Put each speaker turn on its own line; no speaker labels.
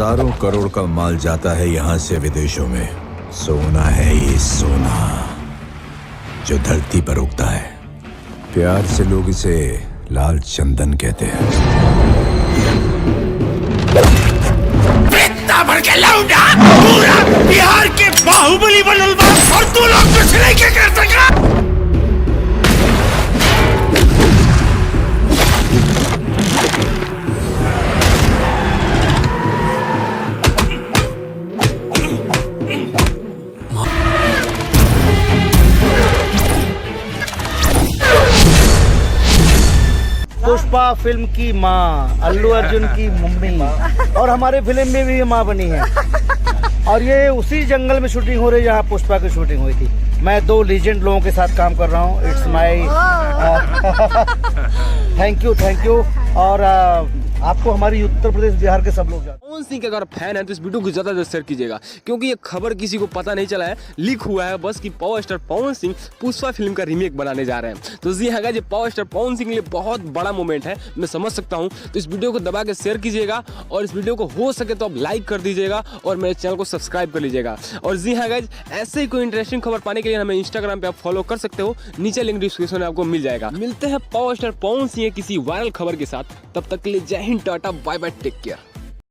हजारों करोड़ का माल जाता है यहाँ से विदेशों में। सोना है ये सोना जो धरती पर उगता है। प्यार से लोग इसे लाल चंदन कहते हैं।
भर के लौंडा पूरा बिहार के बाहुबली बनल बा और तू लोग कुछ नहीं के कर सका।
पुष्पा फिल्म की माँ, अल्लू अर्जुन की मम्मी, और हमारे फिल्म में भी ये माँ बनी है। और ये उसी जंगल में शूटिंग हो रही है जहाँ पुष्पा की शूटिंग हुई थी। मैं 2 लीजेंड लोगों के साथ काम कर रहा हूँ। It's my thank you. और आपको हमारी उत्तर प्रदेश बिहार के सब लोग जानते हैं।
पवन सिंह के अगर फैन है तो इस वीडियो को ज़्यादा शेयर कीजिएगा, क्योंकि ये खबर किसी को पता नहीं चला है, लीक हुआ है बस कि power star Pawan Singh Pushpa film का रीमेक बनाने जा रहे हैं। तो जी हाँ गाइस, ये पावर स्टार पवन सिंह के लिए बहुत बड़ा मोमेंट है, मैं समझ सकता हूँ। तो इस वीडियो को दबा के शेयर कीजिएगा और इस वीडियो को हो सके तो आप लाइक कर दीजिएगा और मेरे चैनल को सब्सक्राइब कर लीजिएगा। और जी हाँ गाइस, ऐसे ही कोई इंटरेस्टिंग खबर पाने के लिए हमें इंस्टाग्राम पे आप फॉलो कर सकते हो, नीचे लिंक डिस्क्रिप्शन में आपको मिल जाएगा। मिलते हैं पावर स्टार पवन सिंह किसी वायरल खबर के साथ, तब तक के लिए जय हिंद, tata, bye bye, take care.